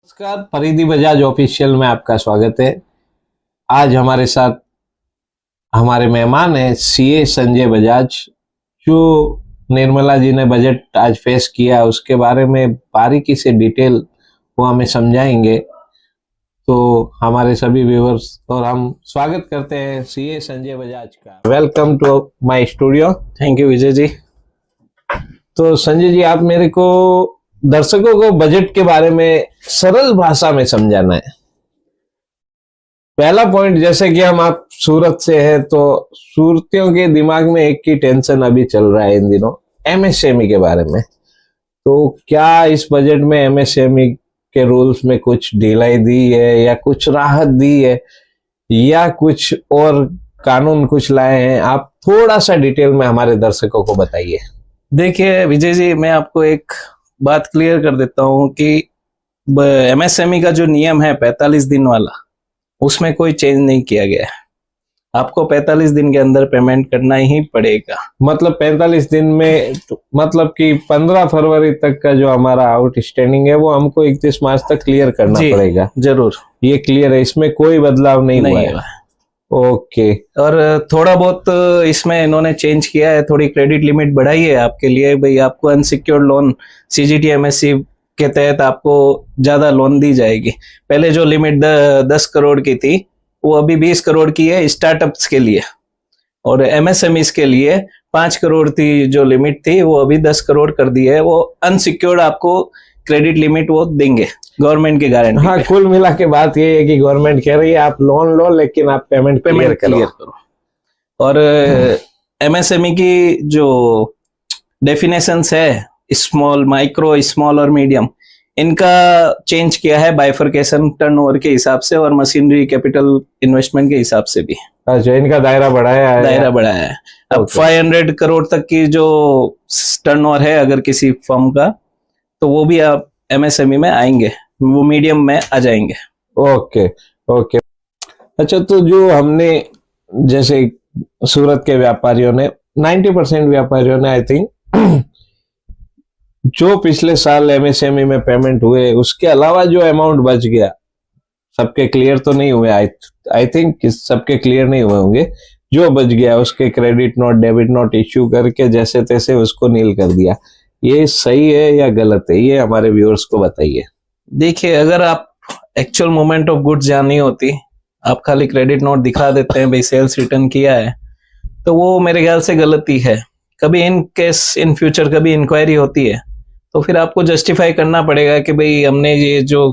नमस्कार, परिधि बजाज ऑफिशियल में आपका स्वागत है। आज हमारे साथ हमारे मेहमान हैं सीए संजय बजाज, जो निर्मला जी ने बजट आज पेश किया उसके बारे में बारीकी से डिटेल वो हमें समझाएंगे। तो हमारे सभी व्यूअर्स और हम स्वागत करते हैं सीए संजय बजाज का। Welcome to my studio. Thank you Vijay ji. तो संजय जी, आप मेरे को दर्शकों को बजट के बारे में सरल भाषा में समझाना है। पहला पॉइंट, जैसे कि आप सूरत से हैं तो सूरतियों के दिमाग में एक ही टेंशन अभी चल रहा है इन दिनों, एमएसएमई के बारे में। तो क्या इस बजट में एमएसएमई के रूल्स में कुछ ढिलाई दी है या कुछ राहत दी है या कुछ और कानून कुछ लाए हैं? आप थोड़ा सा डिटेल में हमारे दर्शकों को बताइए। देखिए विजय जी, मैं आपको एक बात क्लियर कर देता हूं कि एमएसएमई का जो नियम है 45 दिन वाला, उसमें कोई चेंज नहीं किया गया है। आपको 45 दिन के अंदर पेमेंट करना ही पड़ेगा। मतलब 45 दिन में मतलब कि 15 फरवरी तक का जो हमारा आउटस्टैंडिंग है वो हमको 31 मार्च तक क्लियर करना पड़ेगा। जरूर, ये क्लियर है, इसमें कोई बदलाव नहीं हुआ है। ओके। और थोड़ा बहुत इसमें इन्होंने चेंज किया है, थोड़ी क्रेडिट लिमिट बढ़ाई है आपके लिए। भाई आपको अनसिक्योर्ड लोन सीजीटी एमएससी के तहत आपको ज्यादा लोन दी जाएगी। पहले जो लिमिट 10 करोड़ की थी वो अभी 20 करोड़ की है स्टार्टअप्स के लिए, और एमएसएमईज के लिए 5 करोड़ थी जो लिमिट थी वो अभी 10 करोड़ कर दी है। वो अनसिक्योर्ड आपको क्रेडिट लिमिट वो देंगे गवर्नमेंट की गारंटी। हाँ, कुल मिला के बात ये है कि गवर्नमेंट कह रही है आप लोन लो लेकिन आप पेमेंट क्लियर करो। और एमएसएमई की जो डेफिनेशंस है, स्मॉल, माइक्रो, स्मॉल और मीडियम, इनका चेंज किया है बाइफरकेशन टर्नओवर के हिसाब से और मशीनरी कैपिटल इन्वेस्टमेंट के हिसाब से भी। अच्छा, इनका दायरा बढ़ाया है। अब 500 करोड़ तक की जो टर्नओवर है अगर किसी फर्म का, तो वो भी आप एमएसएमई में आएंगे, वो मीडियम में आ जाएंगे। ओके। अच्छा, तो जो हमने जैसे सूरत के व्यापारियों ने 90% व्यापारियों ने आई थिंक जो पिछले साल एमएसएमई में पेमेंट हुए उसके अलावा जो अमाउंट बच गया, सबके क्लियर तो नहीं हुए, आई थिंक सबके क्लियर नहीं हुए होंगे। जो बच गया उसके credit note, debit note issue करके जैसे तैसे उसको नील कर दिया। ये सही है या गलत है, ये हमारे व्यूअर्स को बताइए। देखिए, अगर आप एक्चुअल मूवमेंट ऑफ गुड्स जाननी होती, आप खाली क्रेडिट नोट दिखा देते हैं भाई सेल्स रिटर्न किया है, तो वो मेरे ख्याल से गलती है। कभी इन केस इन फ्यूचर कभी इंक्वायरी होती है तो फिर आपको जस्टिफाई करना पड़ेगा कि भाई हमने ये जो